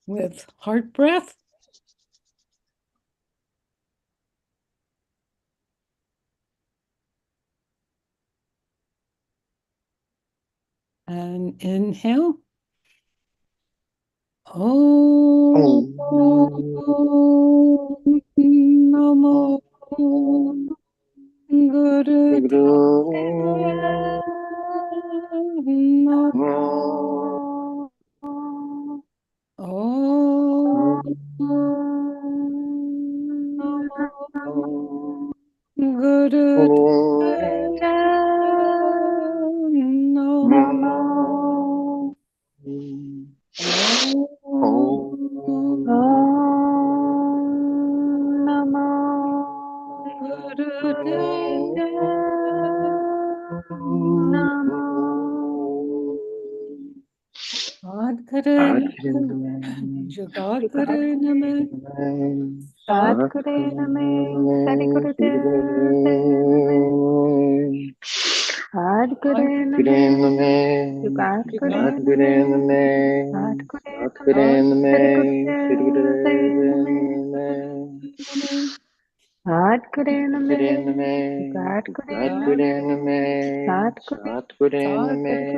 with heart breath. And inhale. Om Namo Guru Namo Om Namo Guru Namo Namo Jagat Name, Sadguru Name, Sadguru Sadguru Name, Sadguru Name, Sadguru Sadguru Name,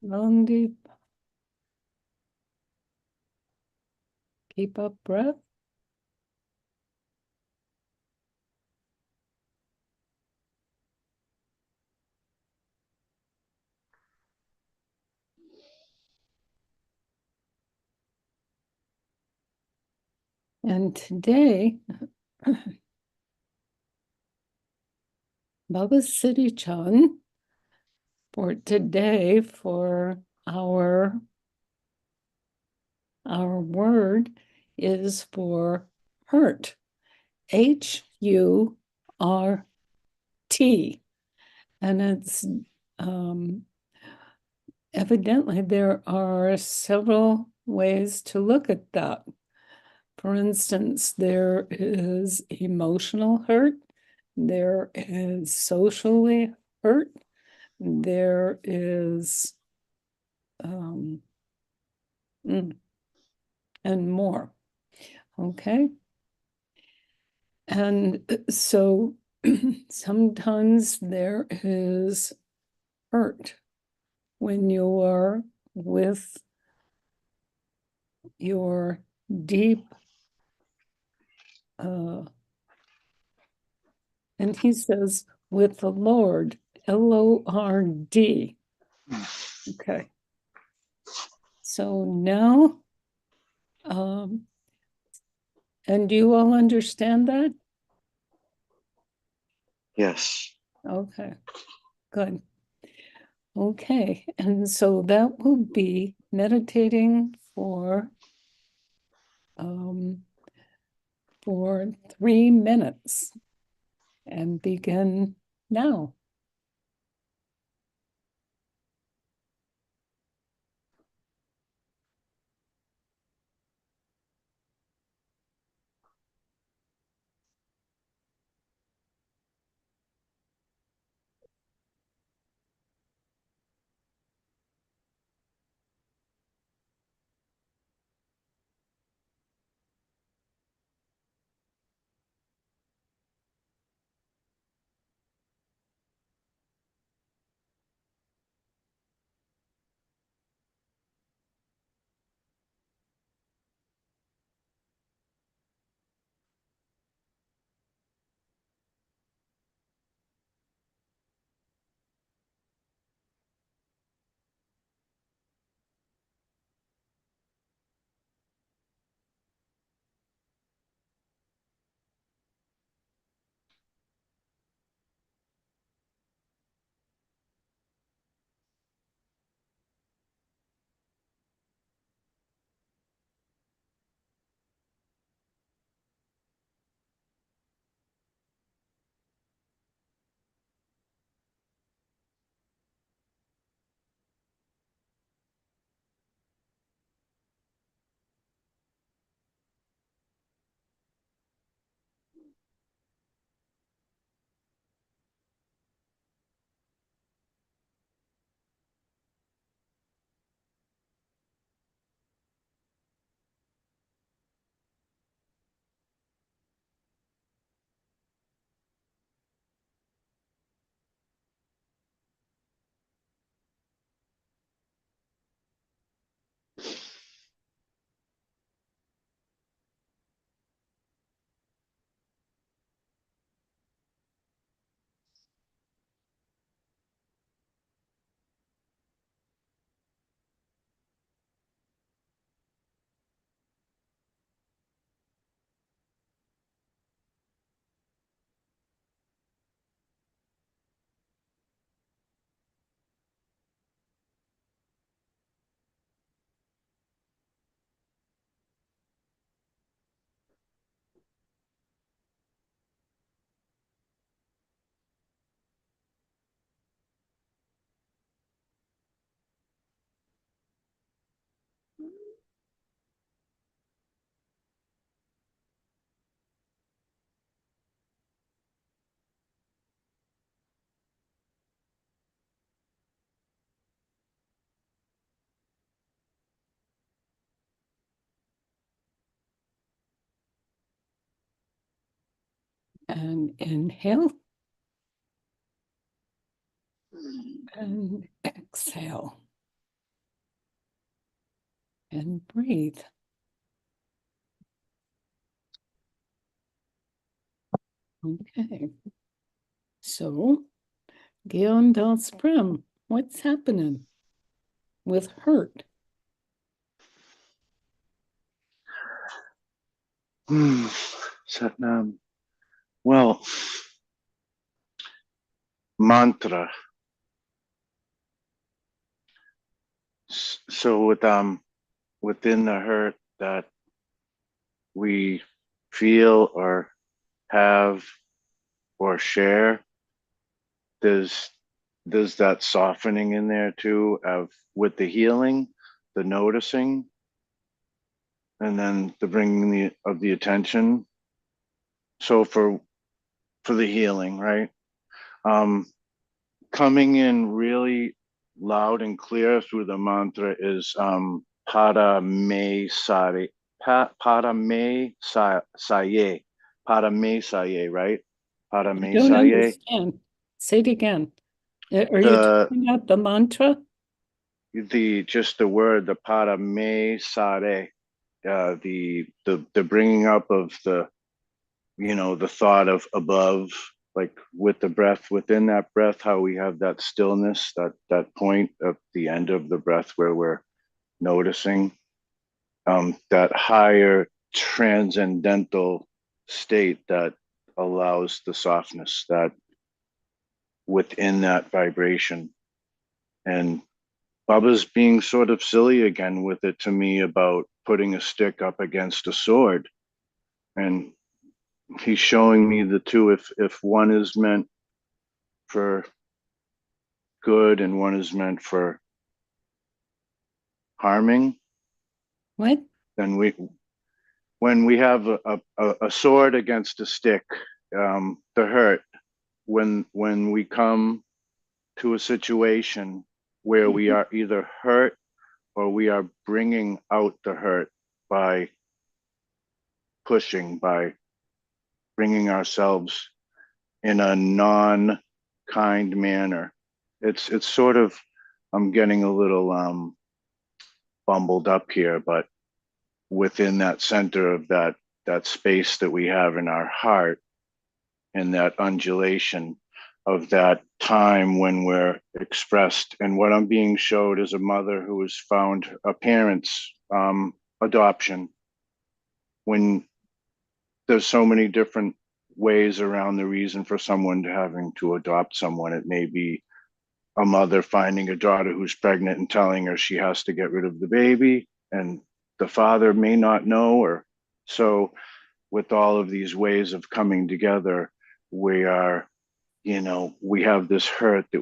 long deep. Keep up breath. And today, Siri Chand for today for our word is for hurt. HURT. And it's evidently there are several ways to look at that. For instance, there is emotional hurt, there is socially hurt, there is and more. Okay. And so sometimes there is hurt when you're with your deep, and he says, with the Lord, LORD. Okay. So now, and do you all understand that? Yes. Okay, good. Okay, and so that will be meditating for 3 minutes and begin now. And inhale. And exhale. And breathe. Okay. So, Gian das Prim, what's happening with hurt? Satnam. Well, mantra. So within the hurt that we feel or have or share, there's that softening in there too of with the healing, the noticing, and then the bringing of the attention. So for the healing, right? Coming in really loud and clear through the mantra is para me sare, para me saye, para me saye, right? Para I me don't saye. understand. Say it again. Are you The talking about the mantra? just the word, the para me sare, the bringing up of the, the thought of above, like with the breath, within that breath, how we have that stillness, that point at the end of the breath where we're noticing that higher transcendental state that allows the softness that within that vibration. And Baba's being sort of silly again with it to me about putting a stick up against a sword. And he's showing me the two, if one is meant for good and one is meant for harming, What? then when we have a sword against a stick, the hurt, when we come to a situation where we are either hurt or we are bringing out the hurt by pushing, by bringing ourselves in a non-kind manner. It's sort of, I'm getting a little bumbled up here, but within that center of that space that we have in our heart and that undulation of that time when we're expressed. And what I'm being showed is a mother who has found a parent's adoption. When there's so many different ways around the reason for someone to having to adopt someone. It may be a mother finding a daughter who's pregnant and telling her she has to get rid of the baby, and the father may not know. Or so with all of these ways of coming together, we are, we have this hurt that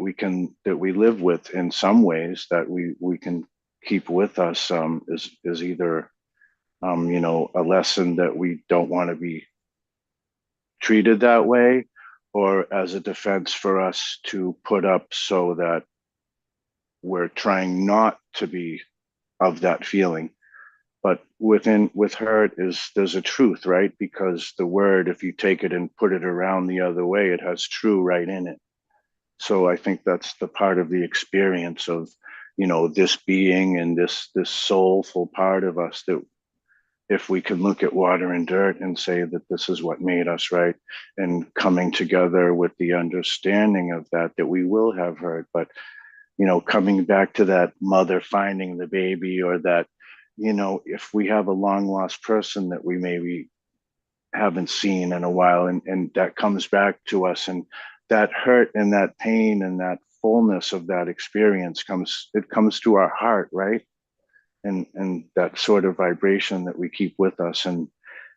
we live with in some ways that we can keep with us, is either a lesson that we don't want to be treated that way, or as a defense for us to put up so that we're trying not to be of that feeling. But with her, there's a truth, right? Because the word, if you take it and put it around the other way, it has true right in it. So I think that's the part of the experience of, this being and this soulful part of us, that if we can look at water and dirt and say that this is what made us, right? And coming together with the understanding of that we will have hurt. But coming back to that mother finding the baby, or that, if we have a long lost person that we maybe haven't seen in a while, and that comes back to us, and that hurt and that pain and that fullness of that experience comes to our heart, right? And that sort of vibration that we keep with us, and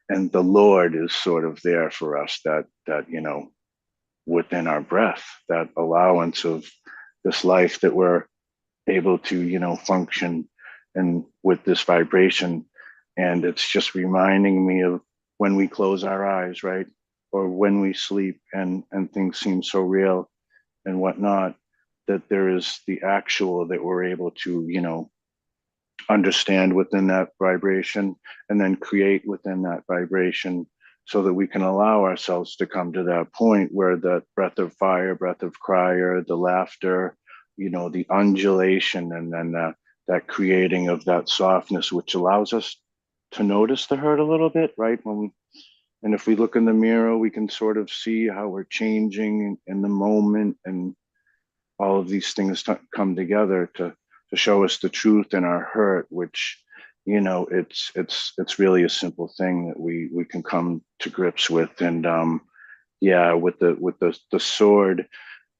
the Lord is sort of there for us, that within our breath, that allowance of this life that we're able to function and with this vibration. And it's just reminding me of when we close our eyes, right? Or when we sleep and things seem so real and whatnot, that there is the actual that we're able to understand within that vibration, and then create within that vibration so that we can allow ourselves to come to that point where that breath of fire, breath of crier, the laughter, the undulation, and then that creating of that softness, which allows us to notice the hurt a little bit, right? And if we look in the mirror, we can sort of see how we're changing in the moment, and all of these things come together to show us the truth in our hurt, which it's really a simple thing that we can come to grips with. And yeah, with the sword,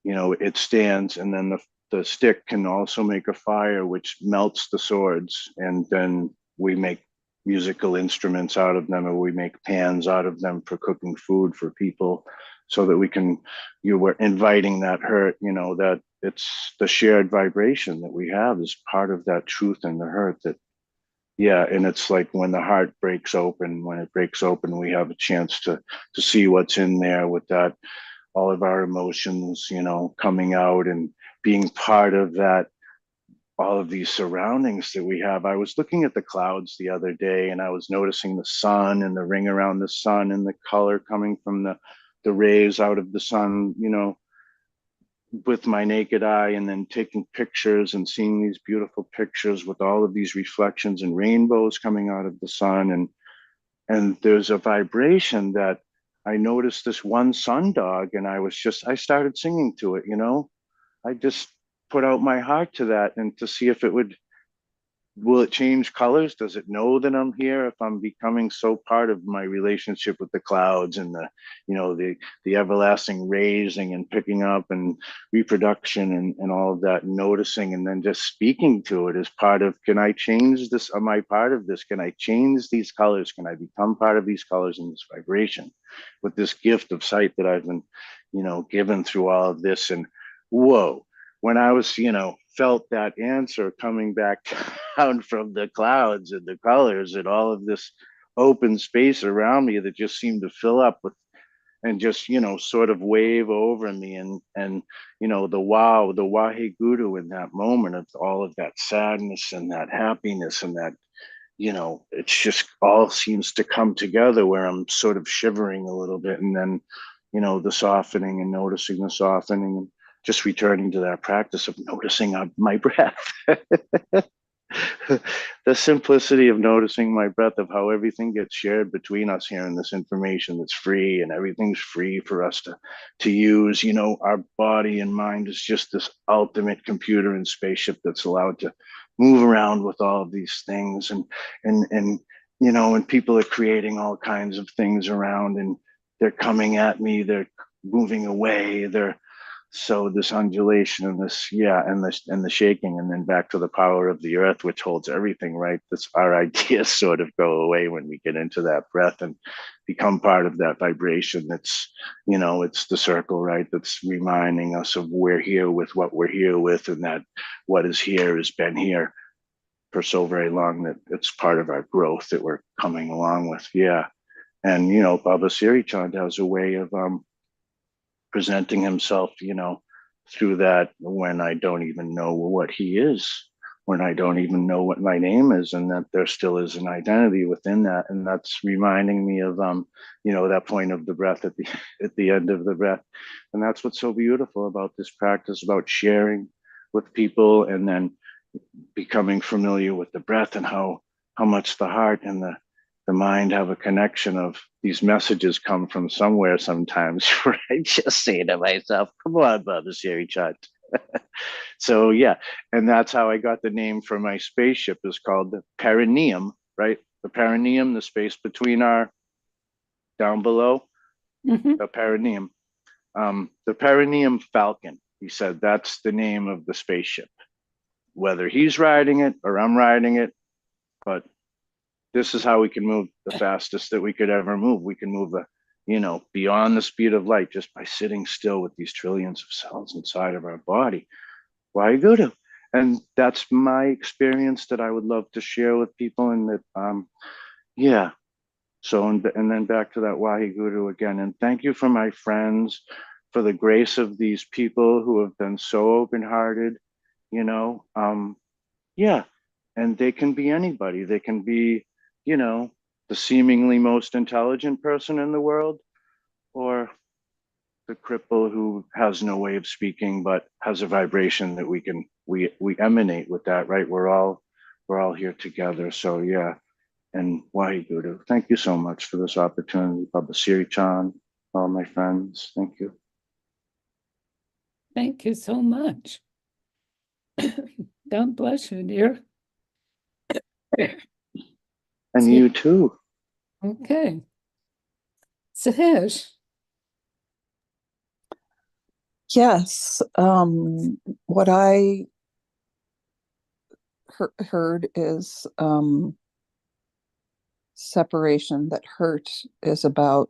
it stands, and then the stick can also make a fire which melts the swords, and then we make musical instruments out of them, or we make pans out of them for cooking food for people, so that we can, you were inviting that hurt, that it's the shared vibration that we have is part of that truth in the hurt. That, yeah, and it's like when the heart breaks open, when it breaks open, we have a chance to see what's in there, with that, all of our emotions, coming out and being part of that, all of these surroundings that we have. I was looking at the clouds the other day, and I was noticing the sun and the ring around the sun and the color coming from the rays out of the sun, with my naked eye, and then taking pictures and seeing these beautiful pictures with all of these reflections and rainbows coming out of the sun. And there's a vibration that I noticed, this one sun dog, and I started singing to it, I just put out my heart to that, and to see if will it change colors? Does it know that I'm here? If I'm becoming so part of my relationship with the clouds, and the everlasting raising and picking up and reproduction, and all of that, noticing, and then just speaking to it as part of, can I change this? Am I part of this? Can I change these colors? Can I become part of these colors and this vibration, with this gift of sight that I've been, given through all of this? And whoa, when I was, felt that answer coming back down from the clouds and the colors and all of this open space around me, that just seemed to fill up with, and just, sort of wave over me, and the Wahe Guru in that moment, of all of that sadness and that happiness, and that, it's just all seems to come together, where I'm sort of shivering a little bit, and then, the softening, and noticing the softening, and just returning to that practice of noticing my breath. The simplicity of noticing my breath, of how everything gets shared between us here in this information that's free, and everything's free for us to use. Our body and mind is just this ultimate computer and spaceship that's allowed to move around with all of these things, and people are creating all kinds of things around, and they're coming at me, they're moving away, so this undulation, and this, yeah, and the shaking, and then back to the power of the earth, which holds everything, right? That's our ideas sort of go away when we get into that breath and become part of that vibration. It's, it's the circle, right? That's reminding us of we're here with what we're here with, and that what is here has been here for so very long, that it's part of our growth that we're coming along with. Yeah. And, Baba Siri Chand has a way of presenting himself, through that, when I don't even know what he is, when I don't even know what my name is, and that there still is an identity within that. And that's reminding me of, that point of the breath at the end of the breath. And that's what's so beautiful about this practice, about sharing with people, and then becoming familiar with the breath, and how much the heart and the mind have a connection. Of these messages come from somewhere sometimes, where I just say to myself, come on, Baba Siri Chand. So yeah, and that's how I got the name for my spaceship, is called the perineum, right? The perineum, the space between our, down below, the perineum. The perineum falcon, he said, that's the name of the spaceship, whether he's riding it or I'm riding it. But this is how we can move the fastest that we could ever move. We can move beyond the speed of light, just by sitting still with these trillions of cells inside of our body. Wahe Guru. And that's my experience that I would love to share with people. And that, yeah. So, and then back to that Wahe Guru again. And thank you for my friends, for the grace of these people who have been so open-hearted, yeah. And they can be anybody. They can be, the seemingly most intelligent person in the world, or the cripple who has no way of speaking but has a vibration that we emanate with that, right? We're all here together. So yeah. And Wahe Guru, thank you so much for this opportunity. Baba Siri Chand, all my friends, thank you. Thank you so much. God bless you, dear. And you too. Okay. Sahesh. Yes. What I heard is separation, that hurt is about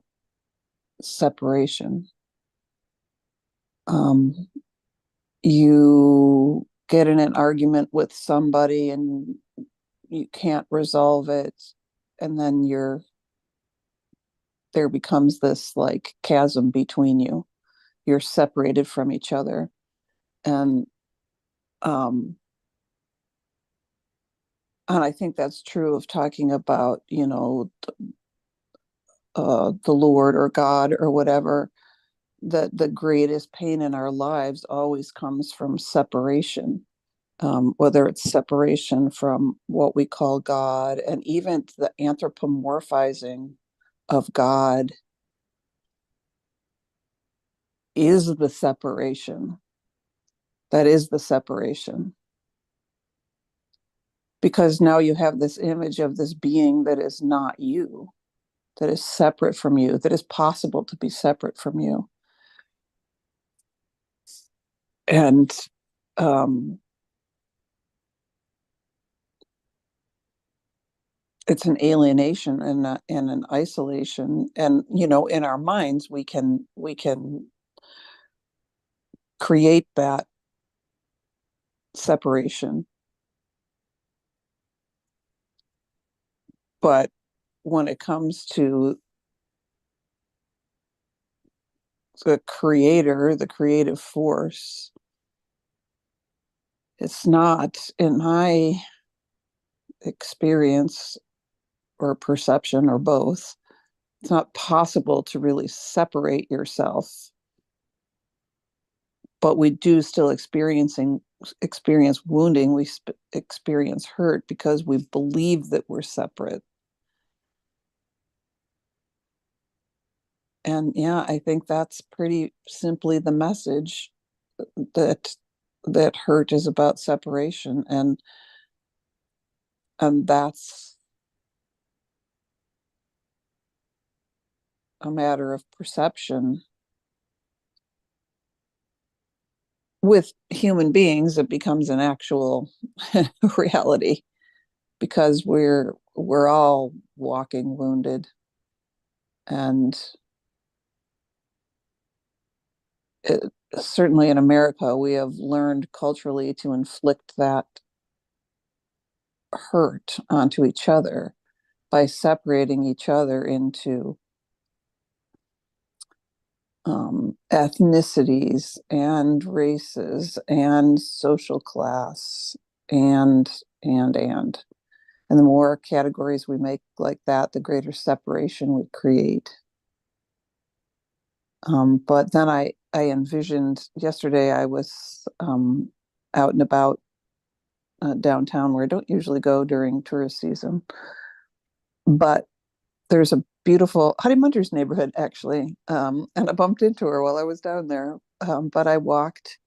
separation. You get in an argument with somebody and you can't resolve it, and then there becomes this like chasm between you. You're separated from each other. And I think that's true of talking about, the Lord or God or whatever. That the greatest pain in our lives always comes from separation, whether it's separation from what we call God, and even the anthropomorphizing of God is the separation. That is the separation. Because now you have this image of this being that is not you, that is separate from you, that is possible to be separate from you. And it's an alienation and an isolation. And in our minds we can create that separation, but when it comes to the creator, the creative force, it's not, in my experience or perception or both, it's not possible to really separate yourself. But we do still experience wounding, we experience hurt because we believe that we're separate. And yeah, I think that's pretty simply the message, that hurt is about separation, and that's a matter of perception. With human beings, it becomes an actual reality, because we're all walking wounded, and certainly in America, we have learned culturally to inflict that hurt onto each other by separating each other into ethnicities and races and social class, and the more categories we make like that, the greater separation we create. But then I envisioned, yesterday I was out and about downtown, where I don't usually go during tourist season, but there's a beautiful Honeymunder's neighborhood, actually, and I bumped into her while I was down there. But I walked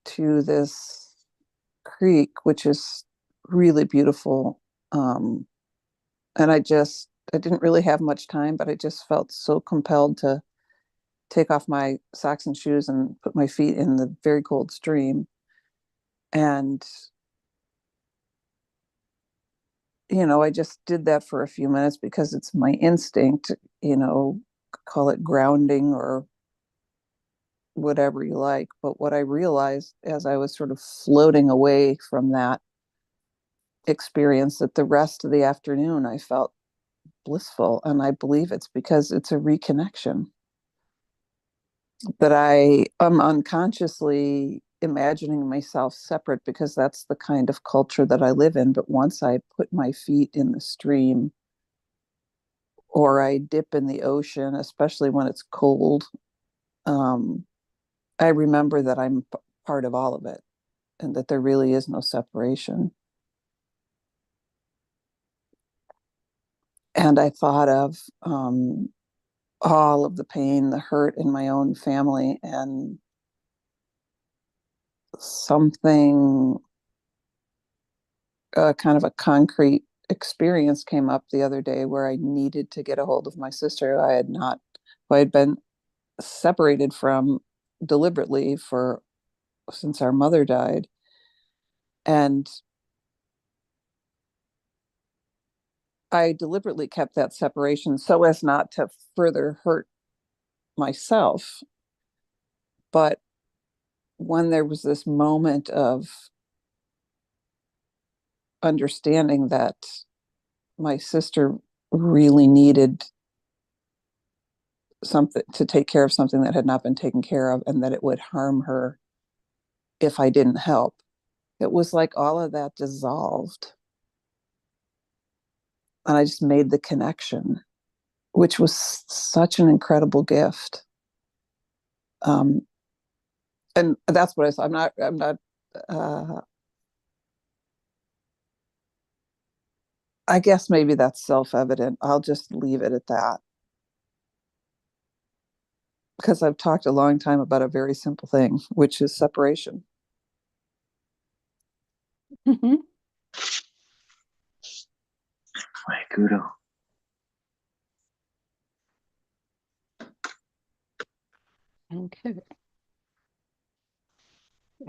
to this creek, which is really beautiful, and I didn't really have much time, but I just felt so compelled to take off my socks and shoes and put my feet in the very cold stream. And I just did that for a few minutes because it's my instinct, call it grounding or whatever you like. But what I realized as I was sort of floating away from that experience, that the rest of the afternoon I felt blissful. And I believe it's because it's a reconnection, that I am unconsciously imagining myself separate because that's the kind of culture that I live in. But once I put my feet in the stream, or I dip in the ocean, especially when it's cold, I remember that I'm part of all of it and that there really is no separation. And I thought of all of the pain, the hurt in my own family, and something, kind of a concrete experience came up the other day where I needed to get a hold of my sister who I had been separated from deliberately since our mother died. And I deliberately kept that separation so as not to further hurt myself. But when there was this moment of understanding that my sister really needed something to take care of something that had not been taken care of, and that it would harm her if I didn't help, it was like all of that dissolved. And I just made the connection, which was such an incredible gift. And that's what I saw. I'm not, I guess maybe that's self-evident. I'll just leave it at that. Because I've talked a long time about a very simple thing, which is separation. Mm-hmm. Wahe Guru. Okay.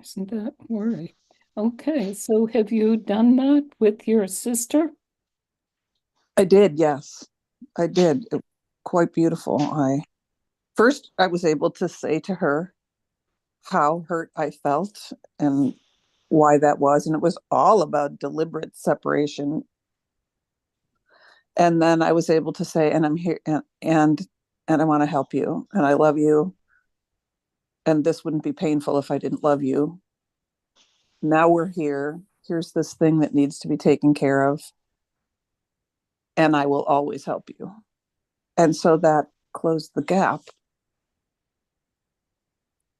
Isn't that worry? Okay, so have you done that with your sister? I did, yes. I did. It, quite beautiful. I was able to say to her how hurt I felt and why that was. And it was all about deliberate separation. And then I was able to say, and I'm here and I want to help you and I love you. And this wouldn't be painful if I didn't love you. Now we're here. Here's this thing that needs to be taken care of. And I will always help you. And so that closed the gap.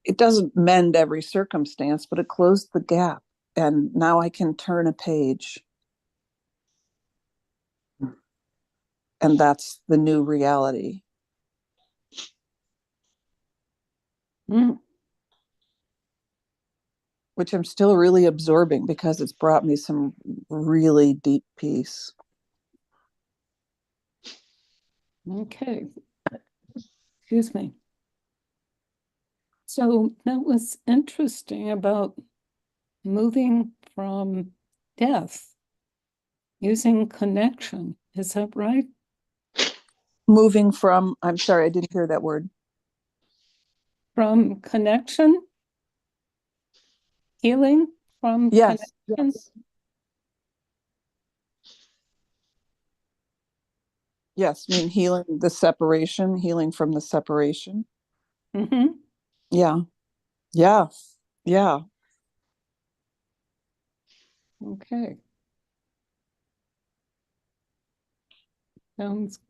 It doesn't mend every circumstance, but it closed the gap. And now I can turn a page. And that's the new reality. Mm. Which I'm still really absorbing because it's brought me some really deep peace. Okay. Excuse me. So that was interesting about moving from death using connection. Is that right? Moving from, I'm sorry, I didn't hear that word. From connection? Healing from Yes, connection? yes. Yes, I mean healing the separation, healing from the separation. Mm-hmm. Yeah, yeah, yeah. Okay. Sounds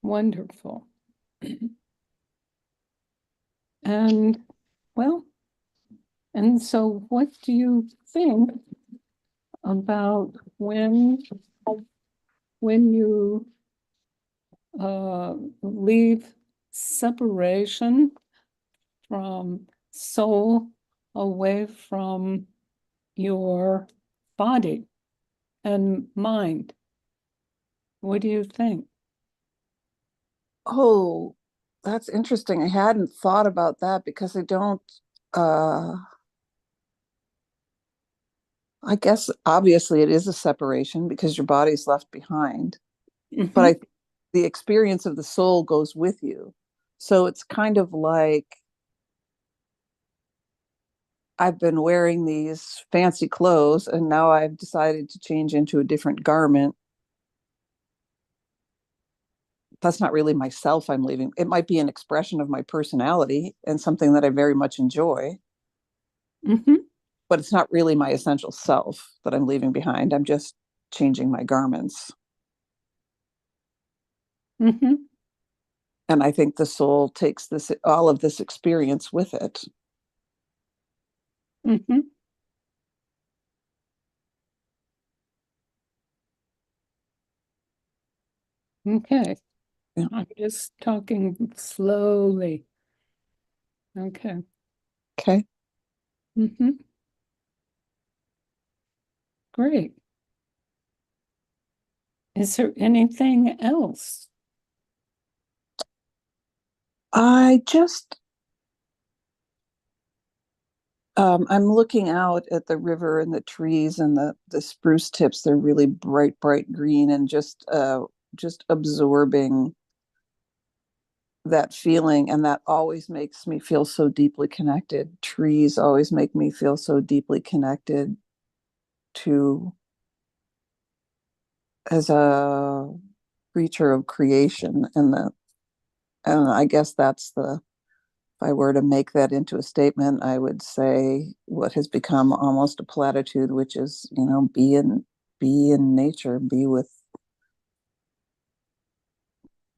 wonderful. And well, and so what do you think about when you leave separation from soul away from your body and mind? What do you think? Oh, that's interesting. I hadn't thought about that because uh I guess obviously it is a separation because your body's left behind. But Mhm. the experience of the soul goes with you. So it's kind of like I've been wearing these fancy clothes and now I've decided to change into a different garment. That's not really myself I'm leaving. It might be an expression of my personality and something that I very much enjoy, Mhm. but it's not really my essential self that I'm leaving behind. I'm just changing my garments. Mm-hmm. And I think the soul takes all of this experience with it. Mm-hmm. Okay. Yeah. I'm just talking slowly. Okay. Okay. Mm-hmm. Great. Is there anything else? I just, I'm looking out at the river and the trees and the spruce tips. They're really bright, bright green, and just absorbing that feeling. And that always makes me feel so deeply connected. Trees always make me feel so deeply connected to, as a creature of creation. And I guess that's if I were to make that into a statement, I would say what has become almost a platitude, which is, be in nature, be with.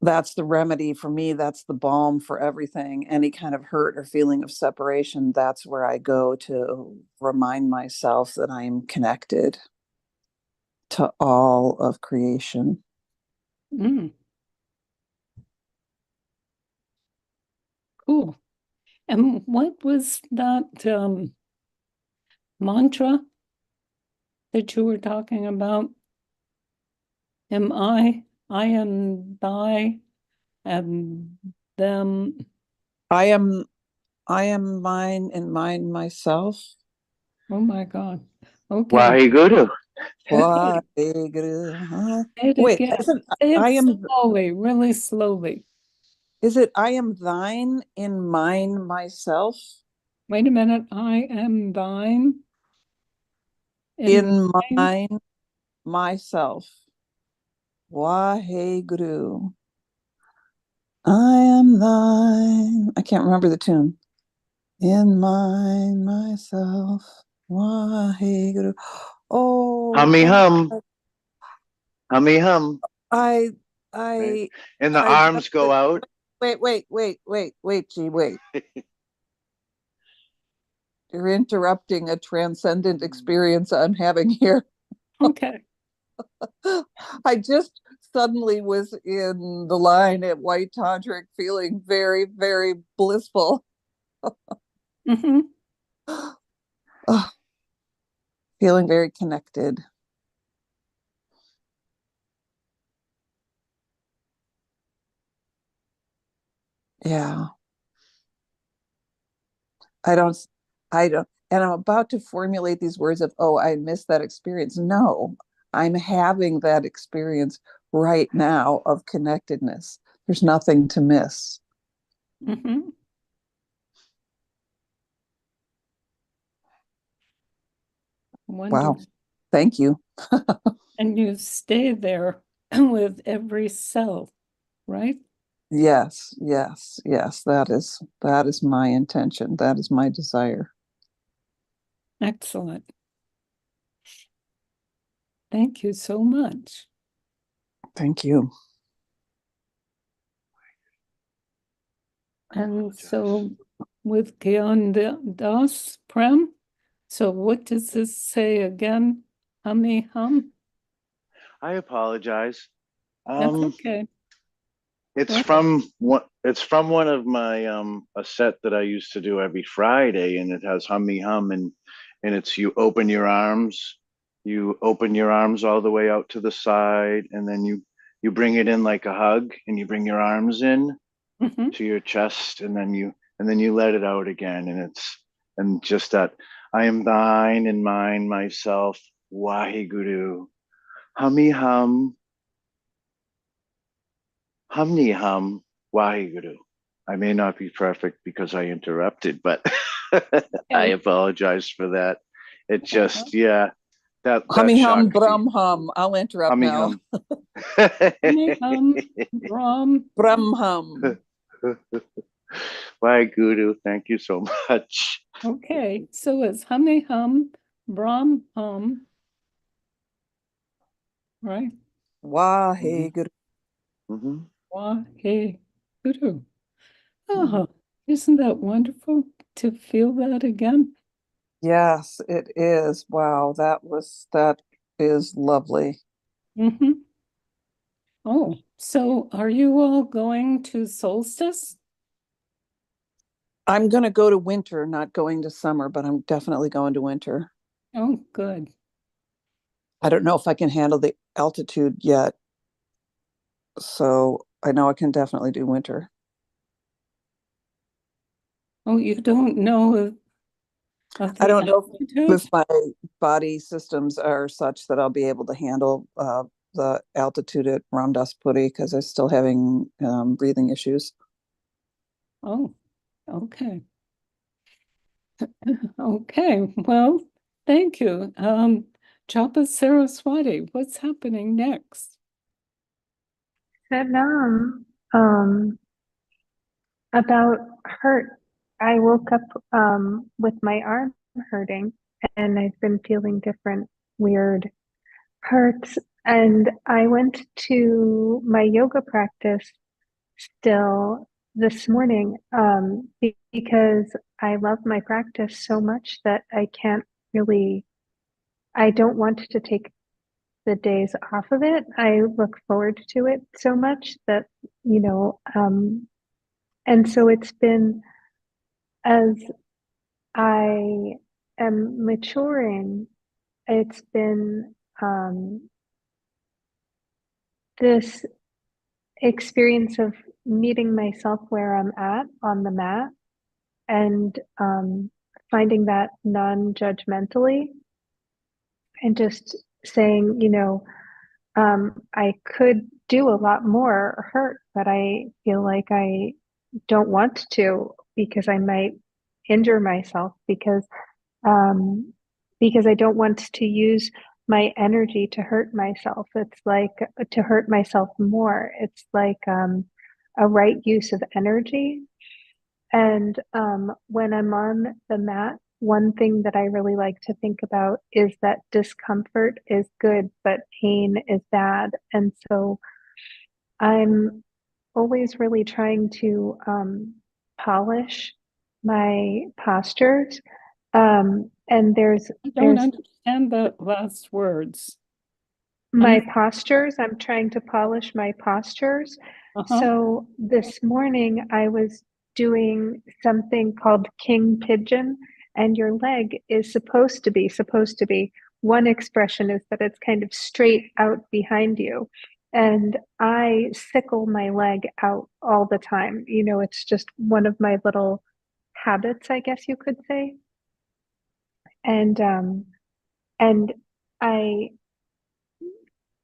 That's the remedy for me. That's the balm for everything. Any kind of hurt or feeling of separation, that's where I go to remind myself that I am connected to all of creation. Mm, cool. And what was that mantra that you were talking about? I am thy, and them. I am I am mine and mine myself. Oh my God. Okay. Wahe Guru. Wahe Say Guru. it Wait, again. isn't Say I it am slowly, really slowly. is it I am thine in mine myself? Wait a minute. I am thine in In mine. mine myself. Wahe Guru. I am thine. I can't remember the tune. In mine myself. Wahe Guru. Oh Humee God. Hum. Humee Hum. I Right? I And the I arms just go out. wait, gee, wait. You're interrupting a transcendent experience I'm having here. Okay. I just suddenly was in the line at White Tantric feeling very, very blissful. Mm-hmm. Oh, feeling very connected. Yeah. I don't, I don't, and I'm about to formulate these words of, oh, I missed that experience. No, I'm having that experience right now of connectedness. There's nothing to miss. Mm-hmm. Wow. Wonderful. Thank you. And you stay there with every cell, right? Yes, yes, yes. That is my intention. That is my desire. Excellent. Thank you so much. Thank you. And so with Gyan Das Prem, so what does this say again? Humee Hum? I apologize. That's Um, okay. it's Right. from one of my a set that I used to do every Friday, and it has Humee Hum, and it's you open your arms all the way out to the side, and then you bring it in like a hug, and you bring your arms in Mm-hmm. to your chest, and then you let it out again, and just that I am thine and mine myself, Wahe Guru, Humee Hum, Humney Hum, Wahe Guru. I may not be perfect because I interrupted, but I Okay. apologize for that. It Uh-huh. just, yeah, that Hummy hum, Shakti. brum hum. I'll interrupt Hummy now. Hum. Humee Hum, Brahm. Brum hum. Wahe Guru, thank you so much. Okay. So it's Humee Hum, Brahm Hum, right? Mhm, Wahe Guru. mhm. Wahe Guru. Mhm. Oh, isn't that wonderful to feel that again? Yes, it is. Wow, that is lovely. Mm-hmm. Oh, so are you all going to solstice? I'm going to go to winter, not going to summer, but I'm definitely going to winter. Oh, good. I don't know if I can handle the altitude yet, so I know I can definitely do winter. Oh, you don't know of I the don't know altitude? if my body systems are such that I'll be able to handle the altitude at Ramdaspuri because I'm still having breathing issues. Oh, okay. Okay, well, thank you. Japa Saraswati, what's happening next? Salam. Um, about hurt. I woke up with my arm hurting, and I've been feeling different weird hurts. And I went to my yoga practice still this morning because I love my practice so much that I can't really, I don't want to take the days off of it. I look forward to it so much that, you know, and so it's been as I am maturing, it's been this experience of meeting myself where I'm at on the mat and finding that non-judgmentally and just saying, I could do a lot more hurt, but I feel like I don't want to because I might injure myself um, because I don't want to use my energy to hurt myself. It's like to hurt myself more. It's like a right use of energy. And when I'm on the mat, one thing that I really like to think about is that discomfort is good, but pain is bad. And so I'm always really trying to polish my postures. And I don't there's understand the last words. my I'm, postures. I'm trying to polish my postures. uh-huh. So this morning I was doing something called king pigeon, and your leg is supposed to be. One expression is that it's kind of straight out behind you. And I sickle my leg out all the time. It's just one of my little habits, I guess you could say. And I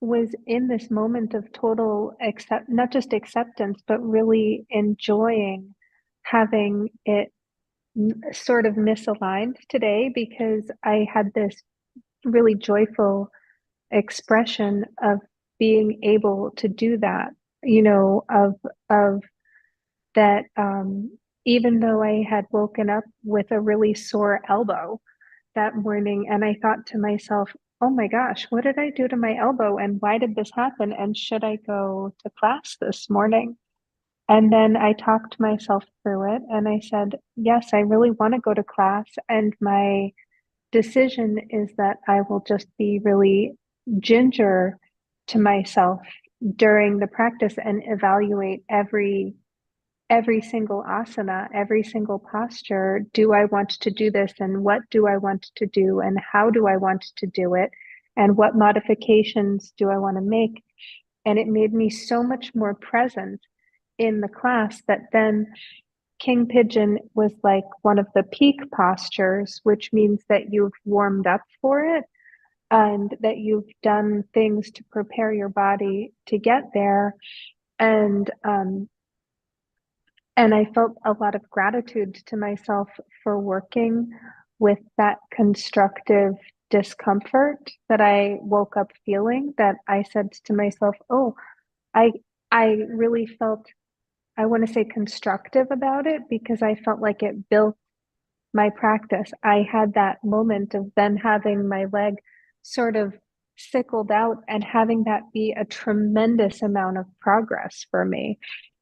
was in this moment of total accept, not just acceptance, but really enjoying having it sort of misaligned today because I had this really joyful expression of being able to do that, of that, even though I had woken up with a really sore elbow that morning, and I thought to myself, oh my gosh, what did I do to my elbow? And why did this happen? And should I go to class this morning? And then I talked myself through it and I said, yes, I really want to go to class. And my decision is that I will just be really ginger to myself during the practice and evaluate every single asana, every single posture. Do I want to do this? And what do I want to do? And how do I want to do it? And what modifications do I want to make? And it made me so much more present in the class that then King Pigeon was like one of the peak postures, which means that you've warmed up for it and that you've done things to prepare your body to get there. And and I felt a lot of gratitude to myself for working with that constructive discomfort that I woke up feeling, that I said to myself, oh, I I really felt, I want to say constructive about it because I felt like it built my practice. I had that moment of then having my leg sort of sickled out, and having that be a tremendous amount of progress for me.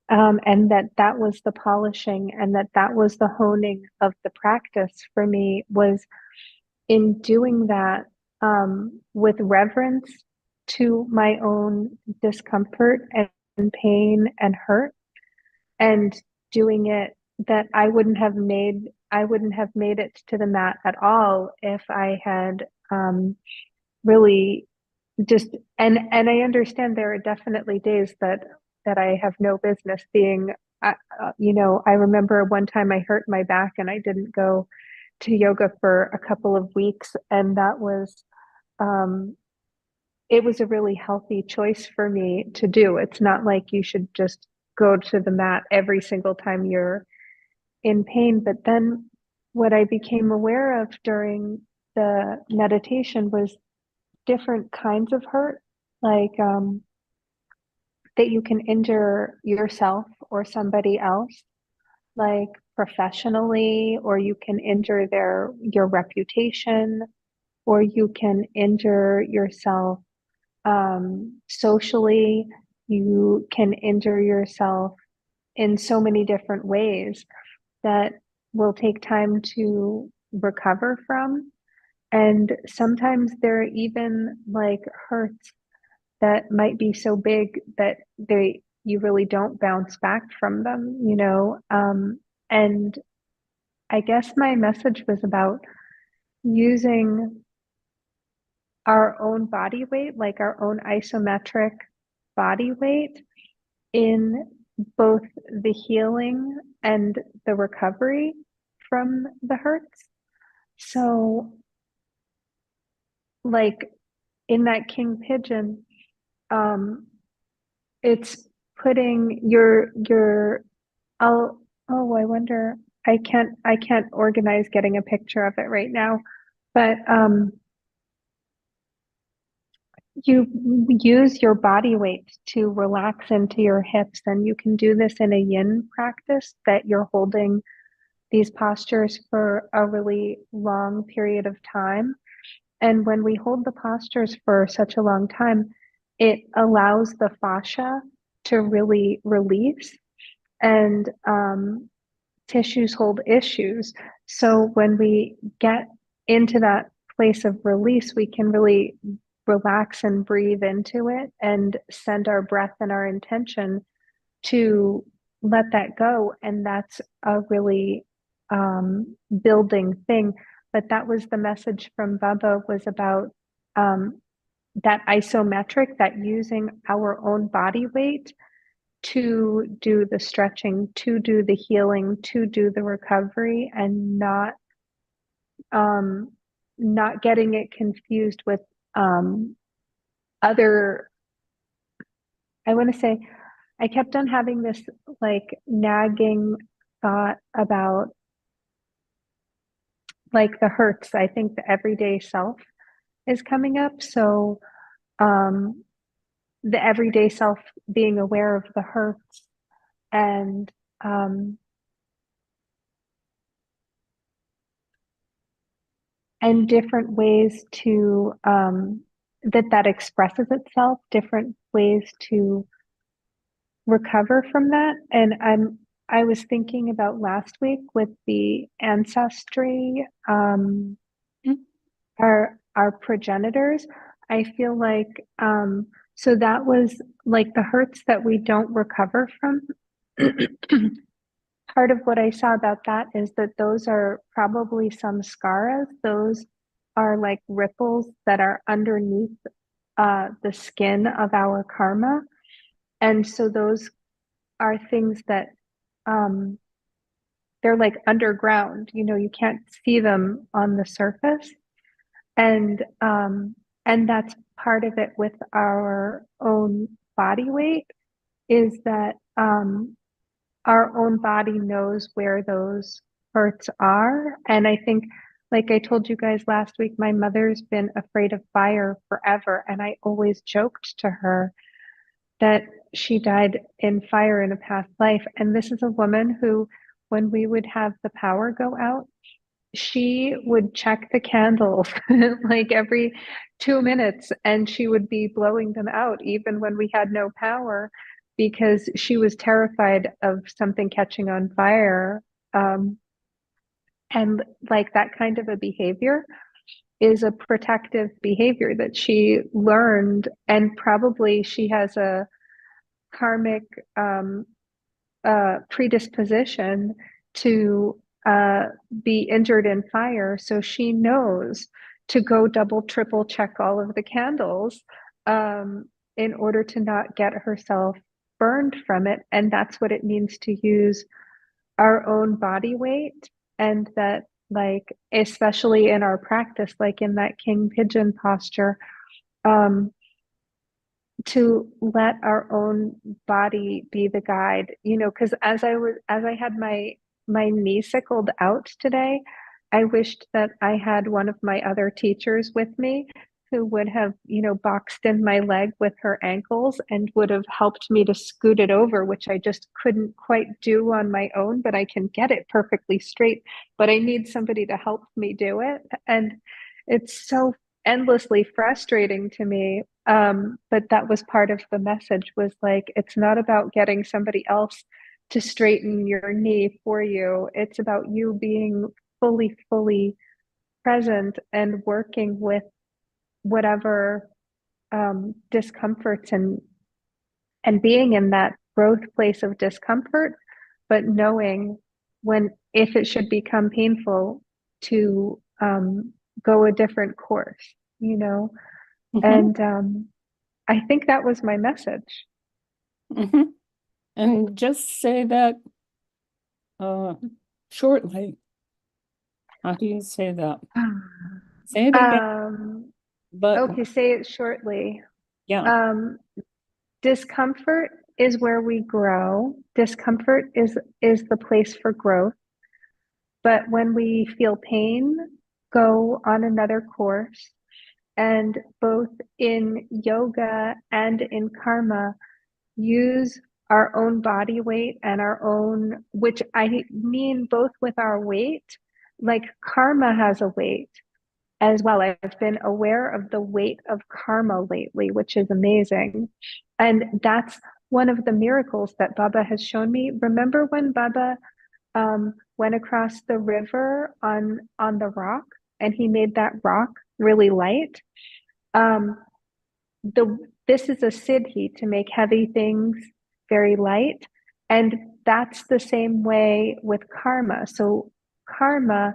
And that was the polishing, and that was the honing of the practice for me, was in doing that with reverence to my own discomfort and pain and hurt, and doing it that I wouldn't have made it to the mat at all if I had really just, and I understand there are definitely days that I have no business being, I remember one time I hurt my back and I didn't go to yoga for a couple of weeks, and that was it was a really healthy choice for me to do. It's not like you should just go to the mat every single time you're in pain. But then what I became aware of during the meditation was different kinds of hurt, like that you can injure yourself or somebody else, like professionally, or you can injure your reputation, or you can injure yourself socially. You can injure yourself in so many different ways that will take time to recover from. And sometimes there are even like hurts that might be so big that you really don't bounce back from them, and I guess my message was about using our own body weight, like our own isometric body weight, in both the healing and the recovery from the hurts. So, like in that king pigeon, it's putting your oh, I wonder, I can't organize getting a picture of it right now, but you use your body weight to relax into your hips, and you can do this in a yin practice, that you're holding these postures for a really long period of time. And when we hold the postures for such a long time, it allows the fascia to really release, and tissues hold issues. So when we get into that place of release, we can really relax and breathe into it and send our breath and our intention to let that go. And that's a really building thing. But that was the message from Baba, was about that isometric, that using our own body weight to do the stretching, to do the healing, to do the recovery, and not getting it confused with other. I want to say, I kept on having this like nagging thought about like the hurts. I think the everyday self is coming up. So the everyday self being aware of the hurts, and different ways to that expresses itself, different ways to recover from that. And I was thinking about last week with the ancestry, our progenitors. I feel like so that was like the hurts that we don't recover from. Part of what I saw about that is that those are probably some skaras. Those are like ripples that are underneath the skin of our karma. And so those are things that they're like underground, you can't see them on the surface. And that's part of it with our own body weight, is that our own body knows where those hurts are. And I think, like I told you guys last week, my mother's been afraid of fire forever. And I always joked to her that she died in fire in a past life. And this is a woman who, when we would have the power go out, she would check the candles like every 2 minutes, and she would be blowing them out even when we had no power, because she was terrified of something catching on fire. Um, and like that kind of a behavior is a protective behavior that she learned, and probably she has a karmic predisposition to be injured in fire. So she knows to go double, triple check all of the candles in order to not get herself burned from it. And that's what it means to use our own body weight. And that, like, especially in our practice, like in that king pigeon posture, um, to let our own body be the guide, because as I had my knee sickled out today, I wished that I had one of my other teachers with me who would have, boxed in my leg with her ankles and would have helped me to scoot it over, which I just couldn't quite do on my own, but I can get it perfectly straight. But I need somebody to help me do it. And it's so endlessly frustrating to me. But that was part of the message, was like, it's not about getting somebody else to straighten your knee for you. It's about you being fully present and working with whatever discomforts, and being in that growth place of discomfort, but knowing when, if it should become painful, to go a different course, Mhm. and I think that was my message. Mhm. And just say that shortly. How do you say that? Say it again, but Okay, say it shortly. yeah. Discomfort is where we grow. Discomfort is the place for growth. But when we feel pain, go on another course. And both in yoga and in karma, use our own body weight and our own, which I mean both with our weight, like karma has a weight as well. I've been aware of the weight of karma lately, which is amazing. And that's one of the miracles that Baba has shown me. Remember when Baba went across the river on the rock, and he made that rock really light? Um, this is a siddhi, to make heavy things very light, and that's the same way with karma. So karma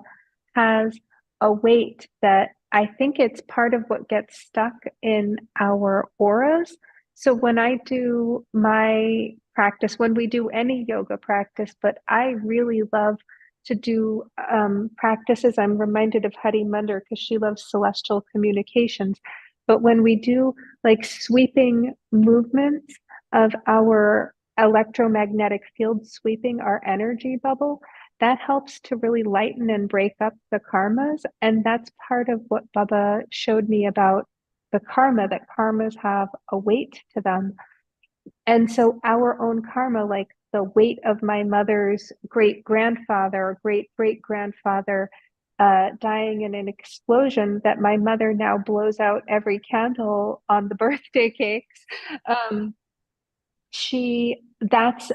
has a weight that I think it's part of what gets stuck in our auras. So when I do my practice, when we do any yoga practice, but I really love to do practices. I'm reminded of Hari Munder because she loves celestial communications. But when we do like sweeping movements of our electromagnetic field, sweeping our energy bubble, that helps to really lighten and break up the karmas. And that's part of what Baba showed me about the karma, that karmas have a weight to them. And so our own karma, like the weight of my mother's great grandfather or great great grandfather dying in an explosion that my mother now blows out every candle on the birthday cakes. Um, that's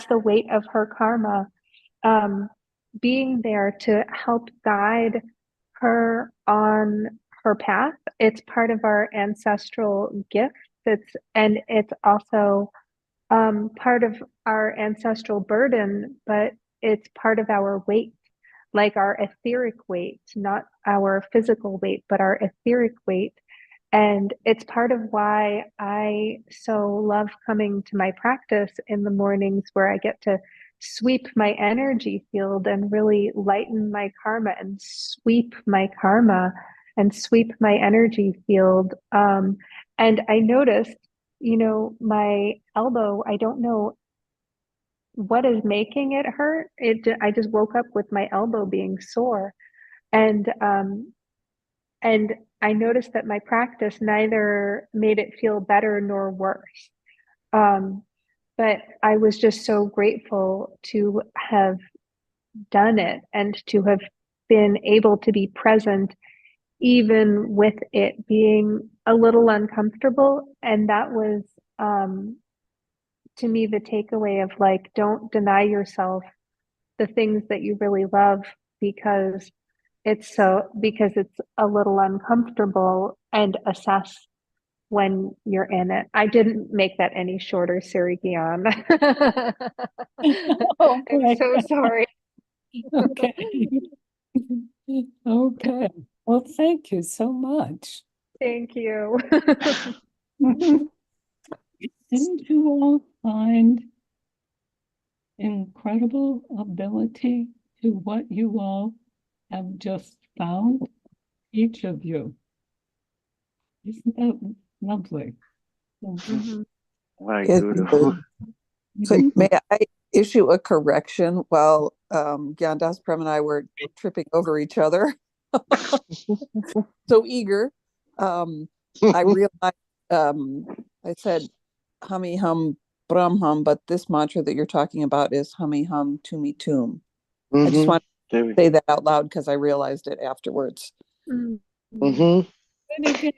the weight of her karma, um, being there to help guide her on her path. It's part of our ancestral gift. It's also part of our ancestral burden, but it's part of our weight, like our etheric weight, not our physical weight, but our etheric weight. And it's part of why I so love coming to my practice in the mornings, where I get to sweep my energy field and really lighten my karma and sweep my karma and sweep my energy field. And I noticed, my elbow, I don't know what is making it hurt. I just woke up with my elbow being sore. And I noticed that my practice neither made it feel better nor worse. But I was just so grateful to have done it and to have been able to be present even with it being a little uncomfortable. And that was, to me, the takeaway of like, don't deny yourself the things that you really love because because it's a little uncomfortable, and assess when you're in it. I didn't make that any shorter, Siri Gian. Oh, I'm so boy. sorry. Okay. Okay. Well, thank you so much. Thank you. Mhm. Didn't you all find incredible ability to what you all have just found? Each of you. Isn't that lovely? Mhm. Wahe It Guru. is. So may I issue a correction while Gyandas Prem and I were tripping over each other? So eager. I realized I said Humee Hum, Brum Hum, but this mantra that you're talking about is Humee Hum, Tumee Tum. I just want There to we say that out loud because I realized it afterwards. Mhm. Mm-hmm. Then again,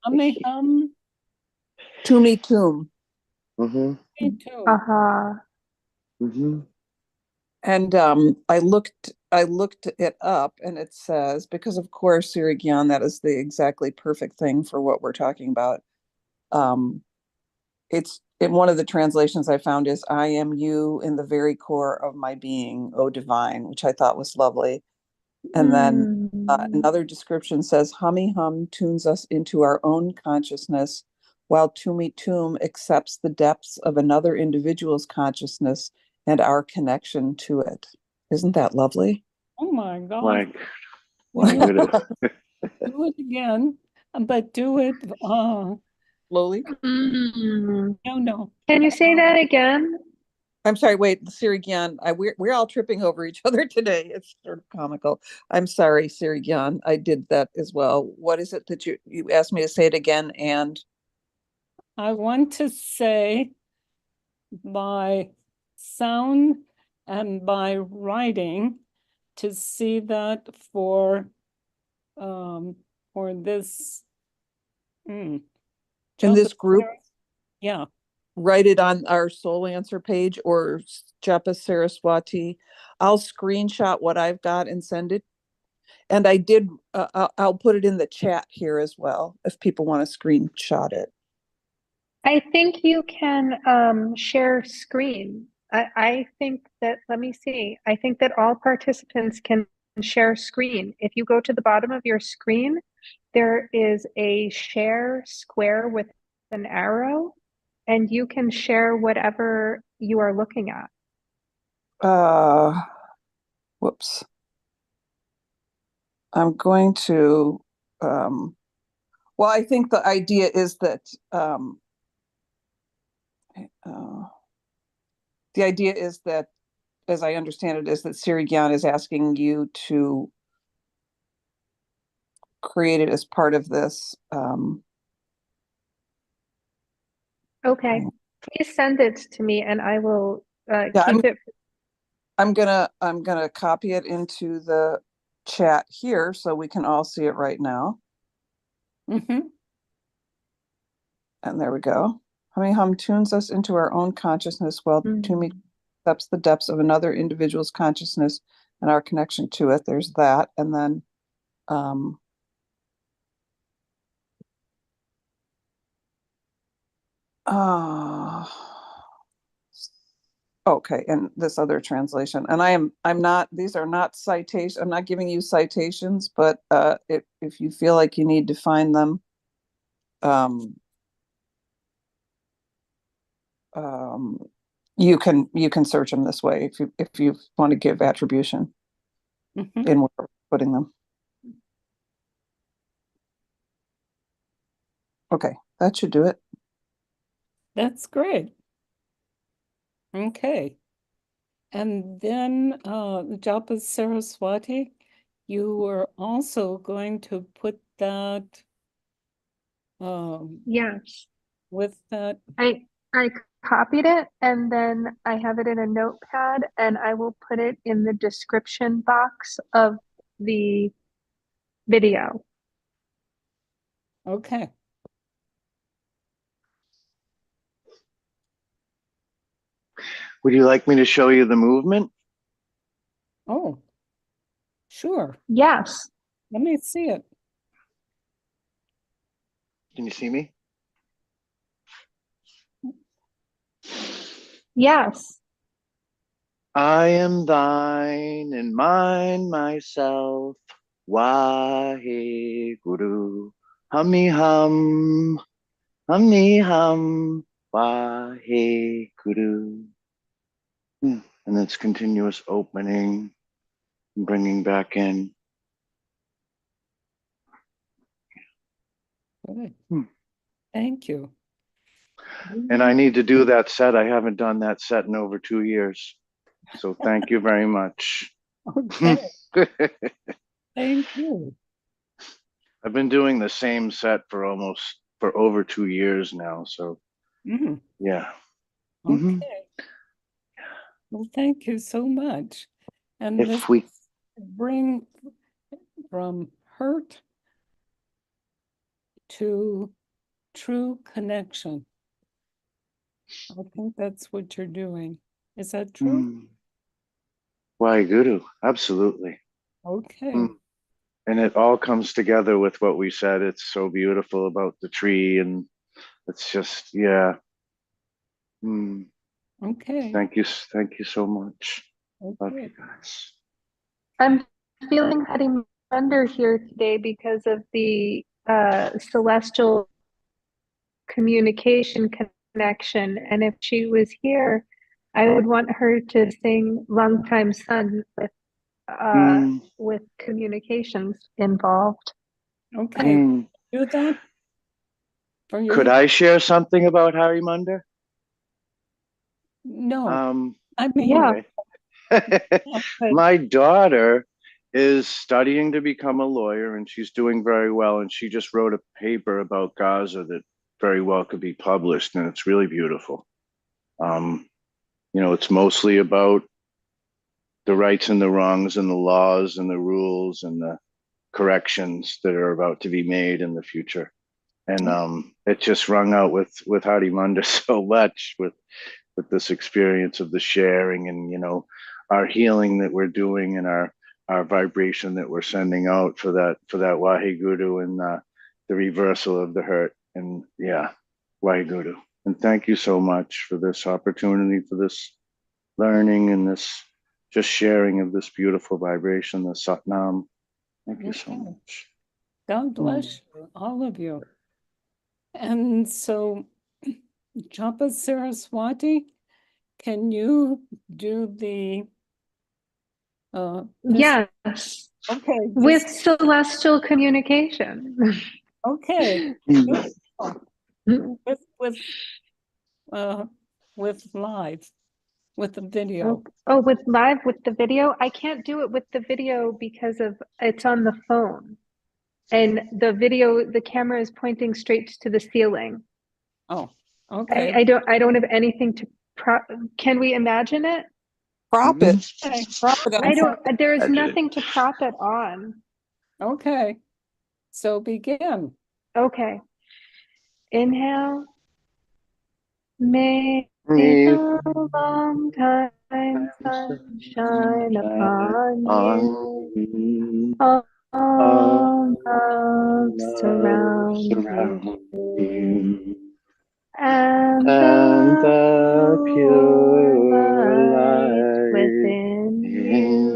Hamee Hum, Tumee Tum. Mm-hmm. me too. Uh-huh. Mm-hmm. And I looked it up, and it says, because of course, Siri Gian, that is the exactly perfect thing for what we're talking about. It's in one of the translations I found is "I am you in the very core of my being, O divine," which I thought was lovely. And then Mm. another description says, "Humee Hum tunes us into our own consciousness, while Tumee Tum accepts the depths of another individual's consciousness and our connection to it." Isn't that lovely? Oh my God. Wahe Guru. Do it again, but do it, Slowly. no. Can you say that again? I'm sorry, wait, Siri Gian, we're all tripping over each other today. It's sort of comical. I'm sorry, Siri Gian, I did that as well. What is it that you asked me to say it again? And I want to say by sound and by writing to see that for this in job this group, yeah. write it on our Soul Answer page or Japa Saraswati. I'll screenshot what I've got and send it. And I did, I'll put it in the chat here as well if people want to screenshot it. I think you can share screen. I think that, let me see. I think that all participants can share screen. If you go to the bottom of your screen, there is a share square with an arrow, and you can share whatever you are looking at. Whoops. I'm going to, well, I think the idea is that the idea is that, as I understand it, is that Siri Gian is asking you to create it as part of this. Okay, please send it to me and I will Yeah, keep it. I'm gonna copy it into the chat here so we can all see it right now. Mm-hmm. And there we go. Humee Hum tunes us into our own consciousness while Tumee accepts the depths of another individual's consciousness and our connection to it. There's that. And then okay, and this other translation. And I'm not, these are not citations. I'm not giving you citations, but if you feel like you need to find them, you can search them this way if you want to give attribution in where we're putting them. Okay, that should do it. That's great. Okay. And then Japa Saraswati, you were also going to put that Yes, with that. I copied it and then I have it in a notepad and I will put it in the description box of the video. Okay. Would you like me to show you the movement? Oh, sure. Yes. Let me see it. Can you see me? Yes. I am thine and mine myself. Wahe Guru. Humee Hum. Humee Hum. Wahe Guru. And it's continuous opening and bringing back in. Good. Hmm. Thank you. And I need to do that set. I haven't done that set in over 2 years. So thank you very much. Okay. Thank you. I've been doing the same set for over 2 years now. So Mhm. yeah. Okay. Well, thank you so much. And If let's we bring from hurt to true connection. I think that's what you're doing. Is that true? Wahe Guru, absolutely. Okay. And it all comes together with what we said. It's so beautiful about the tree, and it's just, yeah. Okay. Thank you so much. Love you Okay. guys. I'm feeling Hattie Munder here today because of the celestial communication connection. And if she was here, I would want her to sing Long Time Sun with communications involved. Okay. Do that for you. Could I share something about Harry Munder? No. I mean, Yeah. My daughter is studying to become a lawyer and she's doing very well. And she just wrote a paper about Gaza that very well could be published. And it's really beautiful. It's mostly about the rights and the wrongs and the laws and the rules and the corrections that are about to be made in the future. And it just rung out with Hardy Munder so much with this experience of the sharing and our healing that we're doing and our vibration that we're sending out for that Wahe Guru and the reversal of the hurt. And yeah, Wahe Guru. And thank you so much for this opportunity, for this learning and this just sharing of this beautiful vibration, the Satnam. Thank you so much. God bless you, all of you. And so, Japa Saraswati, can you do the Yes. Okay. With celestial communication. Okay. With live, with the video. Oh, with the video? I can't do it with the video because it's on the phone. And the camera is pointing straight to the ceiling. Oh, okay. I don't have anything to can we imagine it? Prop it. Okay. Prop it. There is nothing to prop it on. Okay. So begin. Okay. Inhale. May the long time sun shine upon you. All love surround you. And the pure light within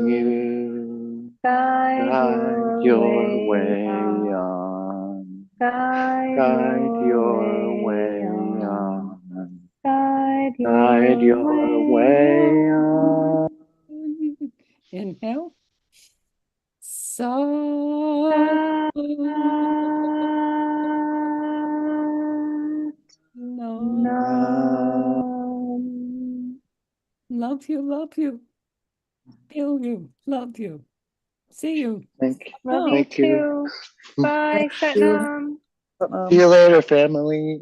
you guide your way on. Guide your way on. Guide your way on. Inhale. Love you, love you. Feel you, love you. See you. Thank you. Love you too. Bye, Satnam. See you later, family.